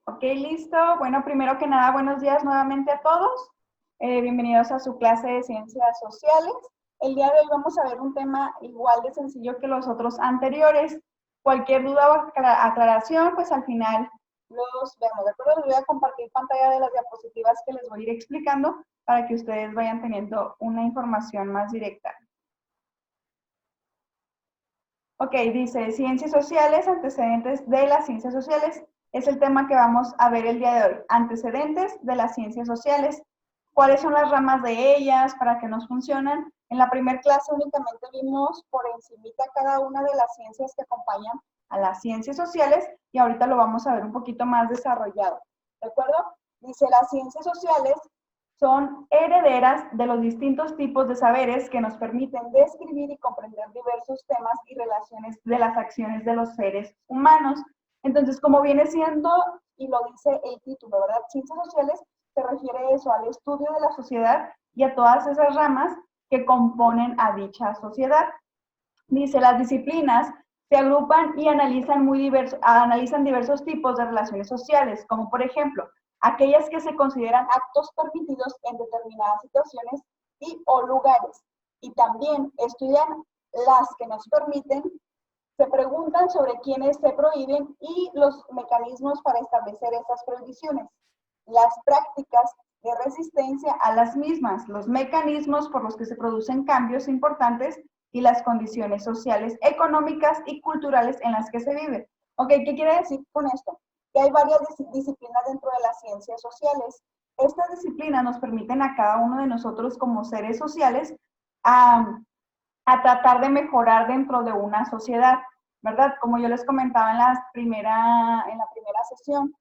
Ok, listo. Bueno, primero que nada, buenos días nuevamente a todos. Bienvenidos a su clase de Ciencias Sociales. El día de hoy vamos a ver un tema igual de sencillo que los otros anteriores. Cualquier duda o aclaración, pues al final los vemos, ¿de acuerdo? Les voy a compartir pantalla de las diapositivas que les voy a ir explicando para que ustedes vayan teniendo una información más directa. Ok, dice Ciencias Sociales, antecedentes de las ciencias sociales. Es el tema que vamos a ver el día de hoy. Antecedentes de las ciencias sociales. ¿Cuáles son las ramas de ellas? ¿Para qué nos funcionan? En la primera clase únicamente vimos por encimita cada una de las ciencias que acompañan a las ciencias sociales y ahorita lo vamos a ver un poquito más desarrollado. ¿De acuerdo? Dice, las ciencias sociales son herederas de los distintos tipos de saberes que nos permiten describir y comprender diversos temas y relaciones de las acciones de los seres humanos. Entonces, como viene siendo, y lo dice el título, ¿verdad? Ciencias sociales se refiere a eso, al estudio de la sociedad y a todas esas ramas que componen a dicha sociedad. Dice, las disciplinas se agrupan y analizan diversos tipos de relaciones sociales, como por ejemplo, aquellas que se consideran actos permitidos en determinadas situaciones y o lugares. Y también estudian las que nos permiten, se preguntan sobre quiénes se prohíben y los mecanismos para establecer estas prohibiciones. Las prácticas de resistencia a las mismas, los mecanismos por los que se producen cambios importantes y las condiciones sociales, económicas y culturales en las que se vive. Ok, ¿qué quiere decir con esto? Que hay varias disciplinas dentro de las ciencias sociales. Estas disciplinas nos permiten a cada uno de nosotros como seres sociales a tratar de mejorar dentro de una sociedad, ¿verdad? Como yo les comentaba en la primera sesión,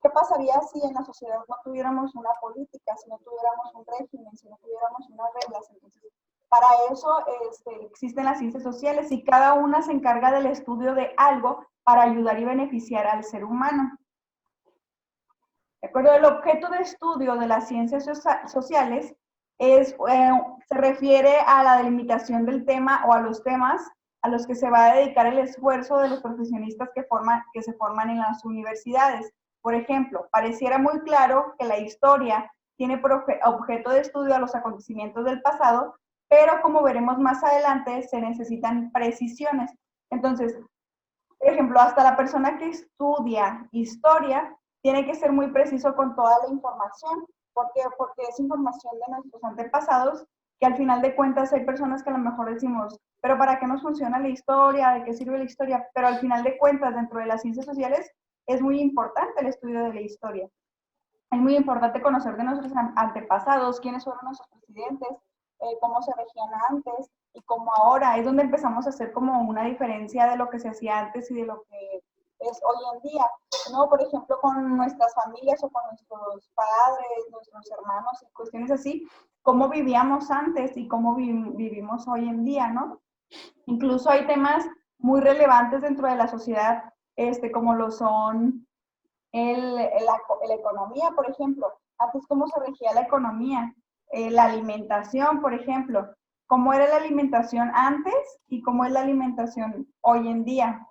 ¿qué pasaría si en la sociedad no tuviéramos una política, si no tuviéramos un régimen, si no tuviéramos unas reglas? Entonces, para eso existen las ciencias sociales y cada una se encarga del estudio de algo para ayudar y beneficiar al ser humano. ¿De acuerdo? El objeto de estudio de las ciencias sociales se refiere a la delimitación del tema o a los temas a los que se va a dedicar el esfuerzo de los profesionistas que se forman en las universidades. Por ejemplo, pareciera muy claro que la historia tiene por objeto de estudio a los acontecimientos del pasado, pero como veremos más adelante, se necesitan precisiones. Entonces, por ejemplo, hasta la persona que estudia historia tiene que ser muy preciso con toda la información. ¿Por qué? Porque es información de nuestros antepasados que al final de cuentas hay personas que a lo mejor decimos, pero ¿para qué nos funciona la historia? ¿De qué sirve la historia? Pero al final de cuentas, dentro de las ciencias sociales, es muy importante el estudio de la historia. Es muy importante conocer de nuestros antepasados, quiénes fueron nuestros presidentes, cómo se regían antes y cómo ahora. Es donde empezamos a hacer como una diferencia de lo que se hacía antes y de lo que es hoy en día, ¿no? Por ejemplo, con nuestras familias o con nuestros padres, nuestros hermanos y cuestiones así, cómo vivíamos antes y cómo vivimos hoy en día, ¿no? Incluso hay temas muy relevantes dentro de la sociedad, como lo son la economía, por ejemplo. Antes, ¿cómo se regía la economía? La alimentación, por ejemplo. ¿Cómo era la alimentación antes y cómo es la alimentación hoy en día?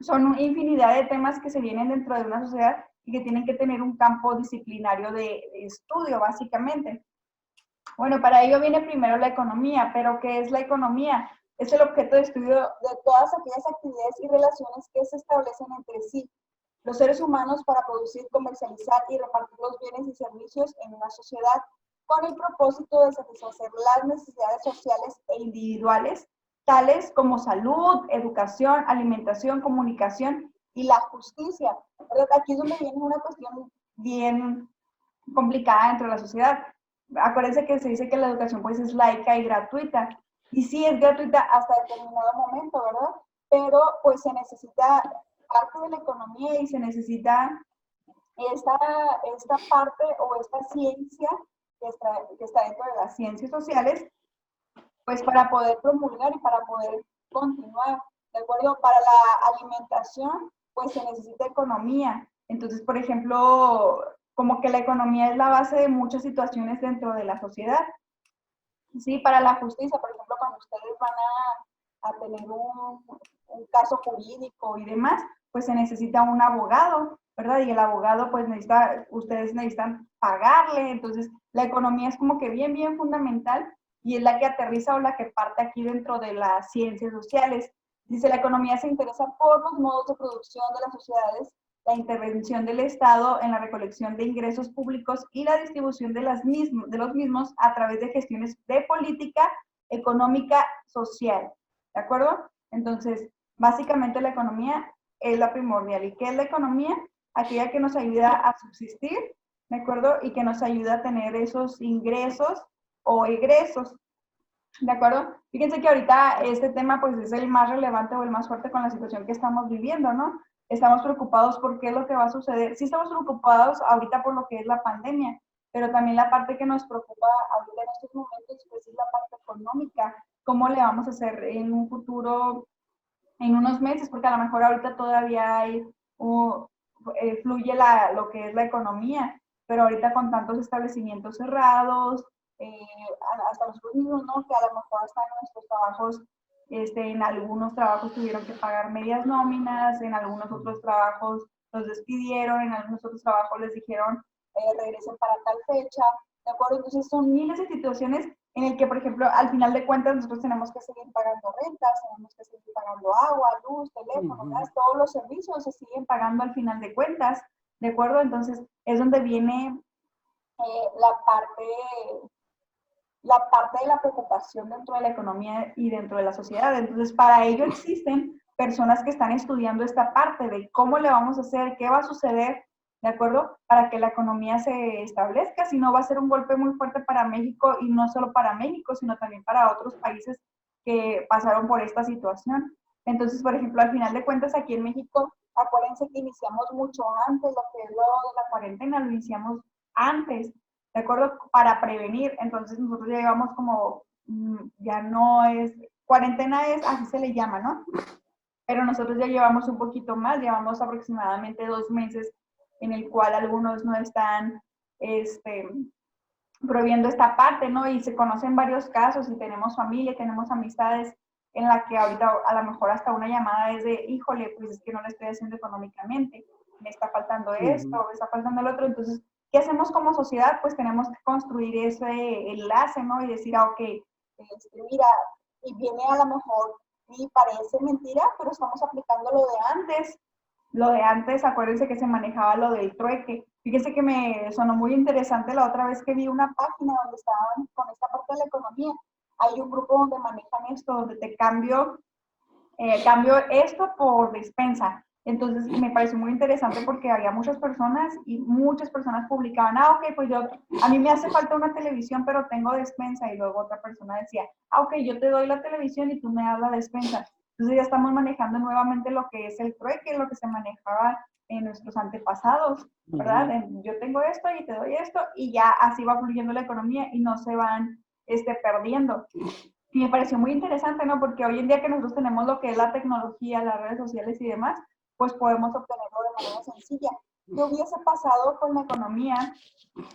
Son infinidad de temas que se vienen dentro de una sociedad y que tienen que tener un campo disciplinario de estudio, básicamente. Bueno, para ello viene primero la economía, pero ¿qué es la economía? Es el objeto de estudio de todas aquellas actividades y relaciones que se establecen entre sí los seres humanos para producir, comercializar y repartir los bienes y servicios en una sociedad con el propósito de satisfacer las necesidades sociales e individuales, tales como salud, educación, alimentación, comunicación y la justicia. ¿Verdad? Aquí es donde viene una cuestión bien complicada dentro de la sociedad. Acuérdense que se dice que la educación pues es laica y gratuita. Y sí es gratuita hasta determinado momento, ¿verdad? Pero pues se necesita parte de la economía y se necesita esta parte o esta ciencia que está dentro de las ciencias sociales, pues para poder promulgar y para poder continuar, ¿de acuerdo? Para la alimentación, pues se necesita economía. Entonces, por ejemplo, como que la economía es la base de muchas situaciones dentro de la sociedad. Sí, para la justicia, por ejemplo, cuando ustedes van a tener un caso jurídico y demás, pues se necesita un abogado, ¿verdad? Y el abogado, pues ustedes necesitan pagarle, entonces la economía es como que bien, bien fundamental y es la que aterriza o la que parte aquí dentro de las ciencias sociales. Dice, la economía se interesa por los modos de producción de las sociedades, la intervención del Estado en la recolección de ingresos públicos y la distribución de los mismos a través de gestiones de política económica social. ¿De acuerdo? Entonces, básicamente la economía es la primordial. ¿Y qué es la economía? Aquella que nos ayuda a subsistir, ¿de acuerdo? Y que nos ayuda a tener esos ingresos o egresos. ¿De acuerdo? Fíjense que ahorita este tema pues es el más relevante o el más fuerte con la situación que estamos viviendo, ¿no? Estamos preocupados por qué es lo que va a suceder. Sí estamos preocupados ahorita por lo que es la pandemia, pero también la parte que nos preocupa ahorita en estos momentos pues es la parte económica. ¿Cómo le vamos a hacer en un futuro, en unos meses? Porque a lo mejor ahorita todavía hay, fluye lo que es la economía, pero ahorita con tantos establecimientos cerrados, eh, hasta nosotros mismos, ¿no? Que a lo mejor hasta en nuestros trabajos, en algunos trabajos tuvieron que pagar medias nóminas, en algunos otros trabajos los despidieron, en algunos otros trabajos les dijeron regresen para tal fecha, ¿de acuerdo? Entonces son miles de situaciones en el que, por ejemplo, al final de cuentas nosotros tenemos que seguir pagando rentas, tenemos que seguir pagando agua, luz, teléfono, gas, todos los servicios se siguen pagando al final de cuentas, ¿de acuerdo? Entonces es donde viene la parte de la preocupación dentro de la economía y dentro de la sociedad. Entonces, para ello existen personas que están estudiando esta parte de cómo le vamos a hacer, qué va a suceder, ¿de acuerdo? Para que la economía se establezca, si no va a ser un golpe muy fuerte para México y no solo para México, sino también para otros países que pasaron por esta situación. Entonces, por ejemplo, al final de cuentas, aquí en México, acuérdense que iniciamos mucho antes, lo que es lo de la cuarentena, lo iniciamos antes, ¿de acuerdo? Para prevenir. Entonces nosotros ya llevamos como, ya no es, cuarentena es, así se le llama, ¿no? Pero nosotros ya llevamos un poquito más, llevamos aproximadamente 2 meses en el cual algunos no están, proviendo esta parte, ¿no? Y se conocen varios casos y tenemos familia, tenemos amistades en la que ahorita a lo mejor hasta una llamada es de, híjole, pues es que no le estoy haciendo económicamente, me está faltando esto, me está faltando el otro, entonces, ¿qué hacemos como sociedad? Pues tenemos que construir ese enlace, ¿no? Y decir, ok, mira, y viene a lo mejor, y parece mentira, pero estamos aplicando lo de antes. Lo de antes, acuérdense que se manejaba lo del trueque. Fíjense que me sonó muy interesante la otra vez que vi una página donde estaban con esta parte de la economía. Hay un grupo donde manejan esto, donde te cambio esto por despensa. Entonces me pareció muy interesante porque había muchas personas y muchas personas publicaban, ok, pues a mí me hace falta una televisión, pero tengo despensa. Y luego otra persona decía, ok, yo te doy la televisión y tú me das la despensa. Entonces ya estamos manejando nuevamente lo que es el trueque, lo que se manejaba en nuestros antepasados, ¿verdad? Yo tengo esto y te doy esto y ya así va fluyendo la economía y no se van perdiendo. Y me pareció muy interesante, ¿no? Porque hoy en día que nosotros tenemos lo que es la tecnología, las redes sociales y demás, pues podemos obtenerlo de manera sencilla. ¿Qué hubiese pasado con la economía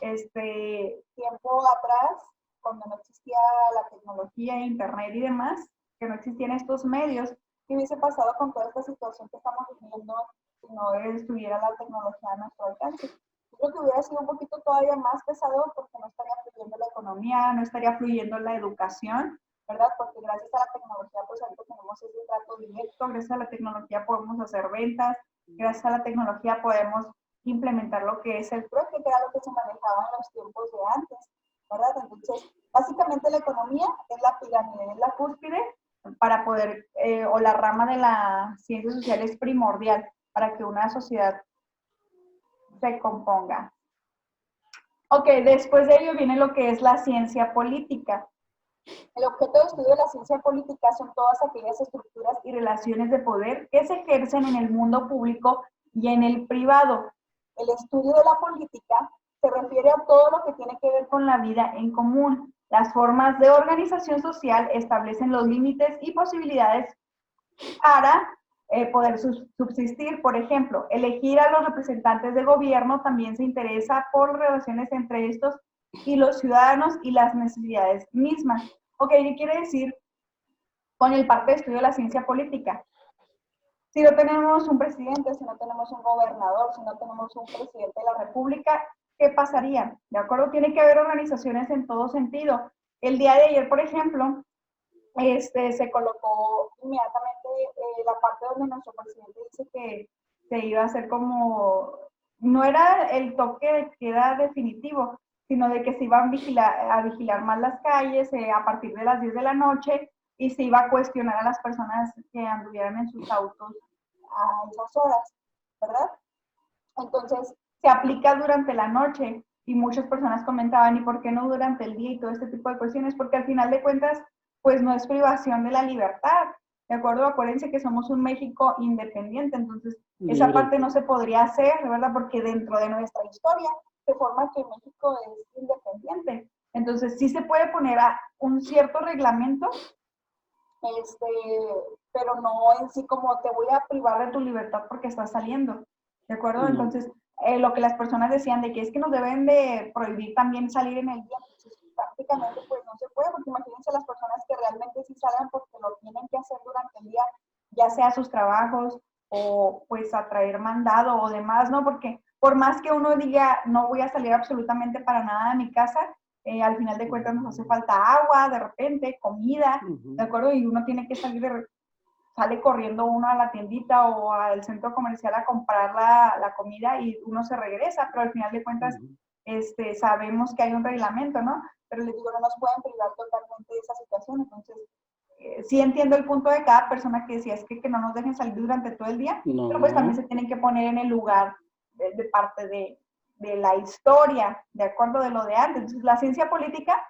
tiempo atrás, cuando no existía la tecnología, internet y demás, que no existían estos medios? ¿Qué hubiese pasado con toda esta situación que estamos viviendo si no estuviera la tecnología a nuestro alcance? Yo creo que hubiera sido un poquito todavía más pesado porque no estaría fluyendo la economía, no estaría fluyendo la educación, ¿verdad? Porque gracias a la tecnología, pues ahorita tenemos ese trato directo, gracias a la tecnología podemos hacer ventas, gracias a la tecnología podemos implementar lo que es el trueque, que era lo que se manejaba en los tiempos de antes, ¿verdad? Entonces, básicamente la economía es la pirámide, es la cúspide para poder, o la rama de las ciencias sociales primordial para que una sociedad se componga. Ok, después de ello viene lo que es la ciencia política. El objeto de estudio de la ciencia política son todas aquellas estructuras y relaciones de poder que se ejercen en el mundo público y en el privado. El estudio de la política se refiere a todo lo que tiene que ver con la vida en común. Las formas de organización social establecen los límites y posibilidades para poder subsistir. Por ejemplo, elegir a los representantes de gobierno también se interesa por relaciones entre estos y los ciudadanos y las necesidades mismas. Ok, ¿qué quiere decir con el parte de estudio de la ciencia política. Si no tenemos un presidente, si no tenemos un gobernador, si no tenemos un presidente de la República, ¿qué pasaría? ¿De acuerdo? Tiene que haber organizaciones en todo sentido. El día de ayer, por ejemplo, se colocó inmediatamente la parte donde nuestro presidente dice que se iba a hacer como, no era el toque de queda definitivo, sino de que se iban a vigilar más las calles a partir de las 10 de la noche y se iba a cuestionar a las personas que anduvieran en sus autos a esas horas, ¿verdad? Entonces, se aplica durante la noche y muchas personas comentaban, ¿y por qué no durante el día y todo este tipo de cuestiones? Porque al final de cuentas, pues no es privación de la libertad, ¿de acuerdo? Acuérdense que somos un México independiente, entonces esa Libre. parte no se podría hacer, ¿verdad? Porque dentro de nuestra historia se forma que México es independiente. Entonces, sí se puede poner a un cierto reglamento, pero no en sí como te voy a privar de tu libertad porque estás saliendo, ¿de acuerdo? No. Entonces, lo que las personas decían de que es que nos deben de prohibir también salir en el día, entonces prácticamente pues no se puede, porque imagínense las personas que realmente sí salgan porque lo tienen que hacer durante el día, ya sea sus trabajos o pues a traer mandado o demás, ¿no? Porque por más que uno diga no voy a salir absolutamente para nada de mi casa, al final de cuentas nos hace falta agua, de repente, comida, ¿de acuerdo? Y uno tiene que sale corriendo uno a la tiendita o al centro comercial a comprar la comida y uno se regresa, pero al final de cuentas sabemos que hay un reglamento, ¿no? Pero les digo, no nos pueden privar totalmente de esa situación, entonces sí entiendo el punto de cada persona que decía, es que no nos dejen salir durante todo el día, pero pues también No. se tienen que poner en el lugar de parte de la historia, de acuerdo de lo de antes. Entonces, la ciencia política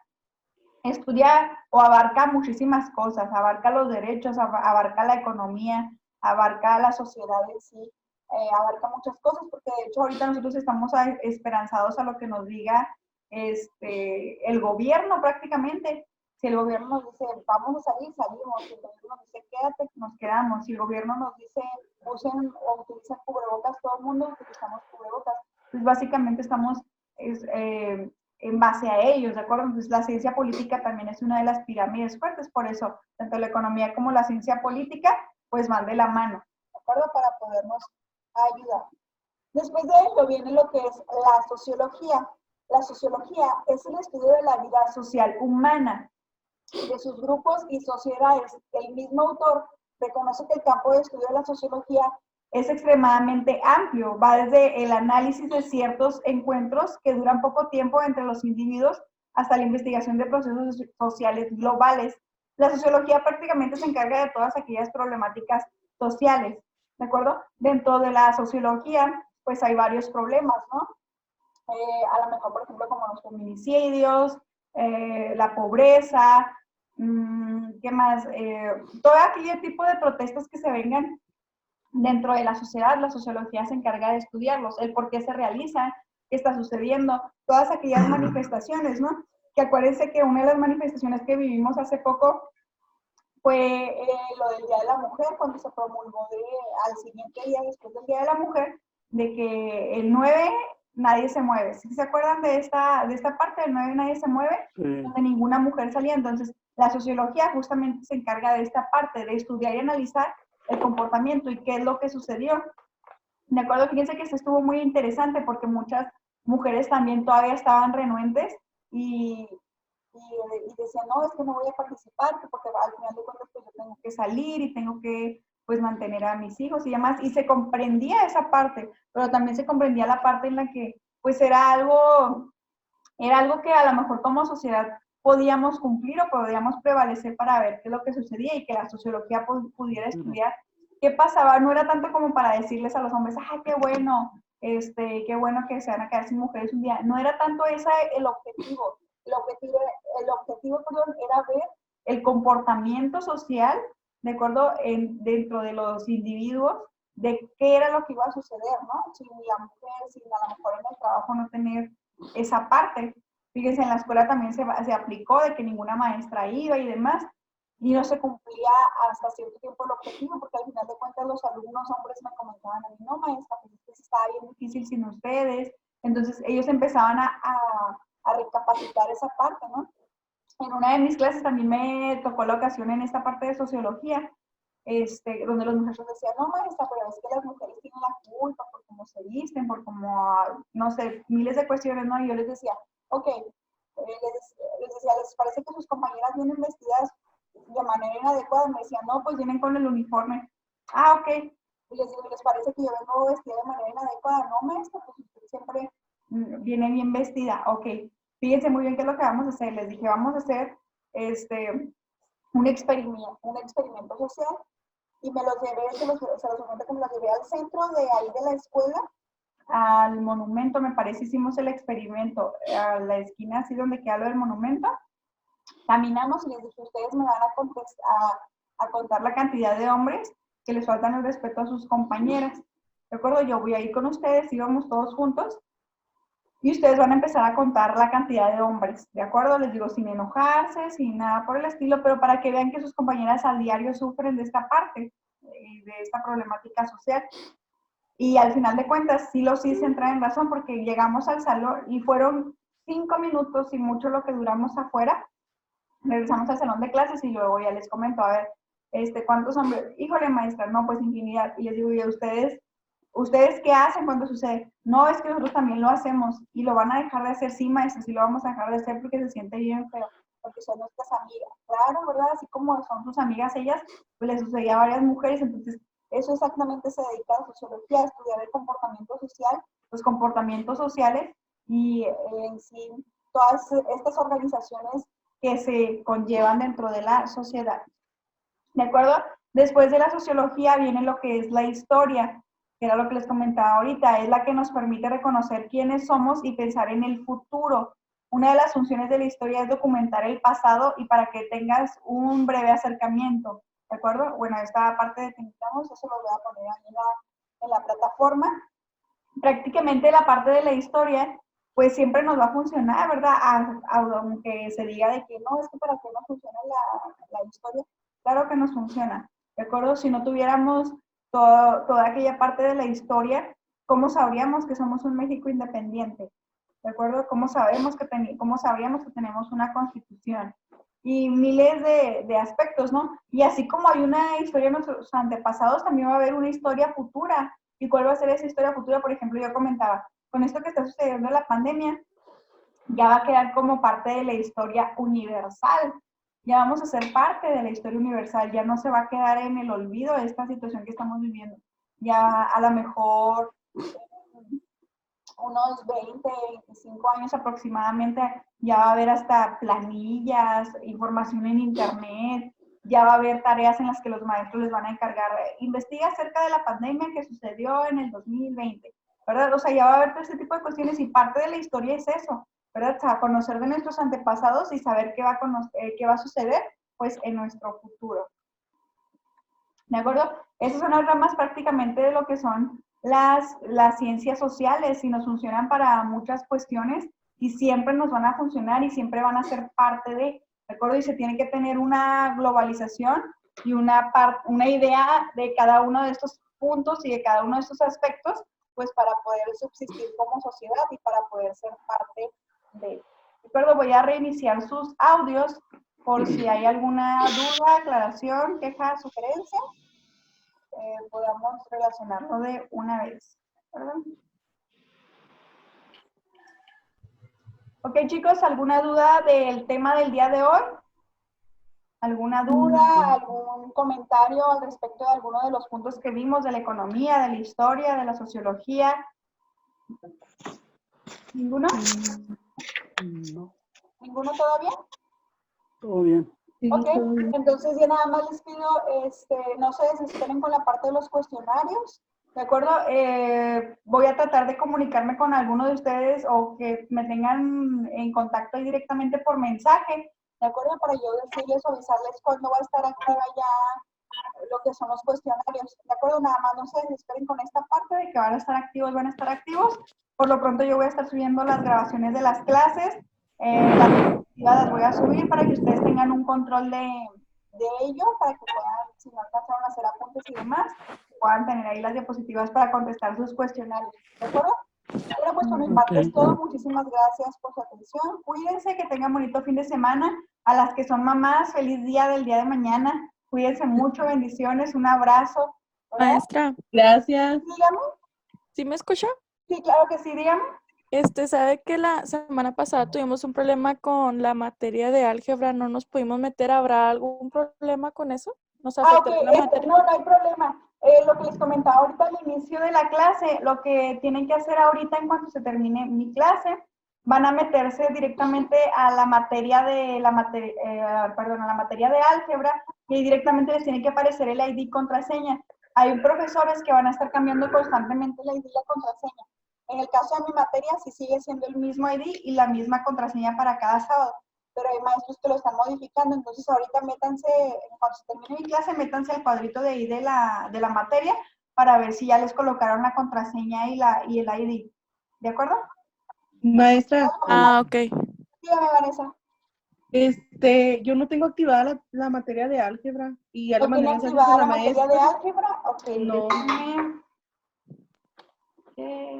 estudia o abarca muchísimas cosas, abarca los derechos, abarca la economía, abarca la sociedad en sí, abarca muchas cosas, porque de hecho ahorita nosotros estamos esperanzados a lo que nos diga el gobierno prácticamente. Si el gobierno nos dice vamos a salir, salimos. Si el gobierno nos dice quédate, nos quedamos. Si el gobierno nos dice usen o utilicen cubrebocas, todo el mundo utilizamos cubrebocas. Pues básicamente estamos en base a ellos, ¿de acuerdo? Entonces la ciencia política también es una de las pirámides fuertes, por eso tanto la economía como la ciencia política pues van de la mano, ¿de acuerdo? Para podernos ayudar. Después de ello viene lo que es la sociología. La sociología es el estudio de la vida social humana, de sus grupos y sociedades. El mismo autor reconoce que el campo de estudio de la sociología es extremadamente amplio, va desde el análisis de ciertos encuentros que duran poco tiempo entre los individuos hasta la investigación de procesos sociales globales. La sociología prácticamente se encarga de todas aquellas problemáticas sociales, ¿de acuerdo? Dentro de la sociología, pues hay varios problemas, ¿no? A lo mejor, por ejemplo, como los feminicidios, la pobreza, ¿qué más? Todo aquel tipo de protestas que se vengan dentro de la sociedad, la sociología se encarga de estudiarlos, el por qué se realizan, qué está sucediendo, todas aquellas manifestaciones, ¿no? Que acuérdense que una de las manifestaciones que vivimos hace poco fue lo del Día de la Mujer, cuando se promulgó al siguiente día, después del Día de la Mujer, de que el 9 nadie se mueve. ¿Sí se acuerdan de esta parte del 9 nadie se mueve? Sí. Donde ninguna mujer salía. Entonces, la sociología justamente se encarga de esta parte, de estudiar y analizar el comportamiento y qué es lo que sucedió. De acuerdo, fíjense que esto estuvo muy interesante porque muchas mujeres también todavía estaban renuentes y decían, no, es que no voy a participar porque al final de cuentas pues yo tengo que salir y tengo que pues mantener a mis hijos y demás, y se comprendía esa parte, pero también se comprendía la parte en la que pues era algo que a lo mejor como sociedad podíamos cumplir o podíamos prevalecer para ver qué es lo que sucedía y que la sociología pudiera estudiar qué pasaba. No era tanto como para decirles a los hombres, ay, qué bueno que se van a quedar sin mujeres un día. No era tanto ese el objetivo. El objetivo, perdón, era ver el comportamiento social, ¿de acuerdo? Dentro de los individuos, de qué era lo que iba a suceder, ¿no? Si la mujer, si a lo mejor en el trabajo no tener esa parte. Fíjense, en la escuela también se aplicó de que ninguna maestra iba y demás, y no se cumplía hasta cierto tiempo el objetivo, porque al final de cuentas los alumnos hombres me comentaban a mí, no maestra, pues es que estaba bien difícil sin ustedes. Entonces ellos empezaban a recapacitar esa parte, ¿no? En una de mis clases también me tocó la ocasión en esta parte de sociología, donde los muchachos decían, no, maestra, pero es que las mujeres tienen la culpa por cómo se visten, por cómo, no sé, miles de cuestiones, ¿no? Y yo les decía, ok, les decía, ¿les parece que sus compañeras vienen vestidas de manera inadecuada? Me decían, no, pues vienen con el uniforme. Ah, ok. Y les digo, ¿les parece que yo vengo vestida de manera inadecuada? No, maestra, pues usted siempre viene bien vestida. Ok, fíjense muy bien qué es lo que vamos a hacer. Les dije, vamos a hacer un experimento social y me los llevé, se los comento que me los llevé al centro de ahí de la escuela, al monumento, me parece, hicimos el experimento, a la esquina así donde queda lo del monumento, caminamos y les dije, ustedes me van a contar la cantidad de hombres que les faltan el respeto a sus compañeras. ¿De acuerdo? Yo voy a ir con ustedes, íbamos todos juntos, y ustedes van a empezar a contar la cantidad de hombres, ¿de acuerdo? Les digo, sin enojarse, sin nada por el estilo, pero para que vean que sus compañeras al diario sufren de esta parte, de esta problemática social. Y al final de cuentas, sí lo sí se entra en razón, porque llegamos al salón y fueron 5 minutos y mucho lo que duramos afuera. Regresamos al salón de clases y luego ya les comento, a ver, ¿cuántos hombres? Híjole, maestra, no, pues infinidad. Y les digo, ¿y a ustedes qué hacen cuando sucede? No, es que nosotros también lo hacemos y lo van a dejar de hacer, sí, maestra, sí lo vamos a dejar de hacer porque se siente bien feo, porque son nuestras amigas. Claro, ¿verdad? Así como son sus amigas ellas, pues les sucedía a varias mujeres, entonces eso exactamente se dedica a la sociología, a estudiar el comportamiento social, los comportamientos sociales y en sí todas estas organizaciones que se conllevan dentro de la sociedad. ¿De acuerdo? Después de la sociología viene lo que es la historia, que era lo que les comentaba ahorita, es la que nos permite reconocer quiénes somos y pensar en el futuro. Una de las funciones de la historia es documentar el pasado y para que tengas un breve acercamiento, ¿de acuerdo? Bueno, esta parte de Tintamos, eso lo voy a poner ahí en la plataforma. Prácticamente la parte de la historia, pues siempre nos va a funcionar, ¿verdad? Aunque se diga de que no, es que para qué no funciona la historia. Claro que nos funciona, ¿de acuerdo? Si no tuviéramos toda aquella parte de la historia, ¿cómo sabríamos que somos un México independiente? ¿De acuerdo? ¿Cómo sabríamos que tenemos una constitución? Y miles de aspectos, ¿no? Y así como hay una historia de nuestros antepasados, también va a haber una historia futura. ¿Y cuál va a ser esa historia futura? Por ejemplo, yo comentaba, con esto que está sucediendo en la pandemia, ya va a quedar como parte de la historia universal. Ya vamos a ser parte de la historia universal, ya no se va a quedar en el olvido esta situación que estamos viviendo. Ya a lo mejor unos 20, 25 años aproximadamente, ya va a haber hasta planillas, información en internet, ya va a haber tareas en las que los maestros les van a encargar, investiga acerca de la pandemia que sucedió en el 2020, ¿verdad? O sea, ya va a haber todo este tipo de cuestiones y parte de la historia es eso, ¿verdad? O sea, conocer de nuestros antepasados y saber qué va a suceder, pues, en nuestro futuro. ¿De acuerdo? Esas son las ramas prácticamente de lo que son las ciencias sociales y nos funcionan para muchas cuestiones y siempre nos van a funcionar y siempre van a ser parte ¿de acuerdo? Y se tiene que tener una globalización y una idea de cada uno de estos puntos y de cada uno de estos aspectos, pues para poder subsistir como sociedad y para poder ser parte ¿de acuerdo? Voy a reiniciar sus audios por si hay alguna duda, aclaración, queja, sugerencia, podamos relacionarlo de una vez, ¿verdad? Ok, chicos, ¿alguna duda del tema del día de hoy? ¿Alguna duda, algún comentario al respecto de alguno de los puntos que vimos de la economía, de la historia, de la sociología? ¿Ninguno? No. ¿Ninguno todavía? Todo bien. Ok, entonces ya nada más les pido, no se desesperen con la parte de los cuestionarios, ¿de acuerdo? Voy a tratar de comunicarme con alguno de ustedes o que me tengan en contacto directamente por mensaje, ¿de acuerdo? Para yo decirles o avisarles cuándo va a estar activa ya lo que son los cuestionarios, ¿de acuerdo? Nada más no se desesperen con esta parte de que van a estar activos. Por lo pronto yo voy a estar subiendo las grabaciones de las clases, las voy a subir para que ustedes tengan un control de ello, para que puedan, si no alcanzaron a hacer apuntes y demás, puedan tener ahí las diapositivas para contestar sus cuestionarios, ¿de acuerdo? Bueno, pues por mi Ok. parte es todo. Muchísimas gracias por su atención. Cuídense, que tengan bonito fin de semana. A las que son mamás, feliz día del día de mañana. Cuídense mucho, bendiciones, un abrazo. Hola, Maestra, Gracias. dígame. ¿sí me escucha? Sí, claro que sí, dígame. Sabe que la semana pasada tuvimos un problema con la materia de álgebra, no nos pudimos meter, ¿habrá algún problema con eso? ¿Nos Ah, ok, afectará la materia? no, no hay problema. Lo que les comentaba ahorita al inicio de la clase, lo que tienen que hacer ahorita en cuanto se termine mi clase, van a meterse directamente a la materia de perdón, a la materia de álgebra y directamente les tiene que aparecer el ID contraseña. Hay profesores que van a estar cambiando constantemente el ID y la contraseña. En el caso de mi materia, sí sigue siendo el mismo ID y la misma contraseña para cada sábado, pero hay maestros que lo están modificando, entonces ahorita métanse, cuando se termine mi clase, métanse al cuadrito de ahí de la materia para ver si ya les colocaron la contraseña y el ID. ¿De acuerdo? Maestra, Ah, ok. Dígame, Vanessa. yo no tengo activada la materia de álgebra y ya le ¿No mandé tiene mensajes a activada la la materia de maestra. álgebra? Ok, No. déjenme.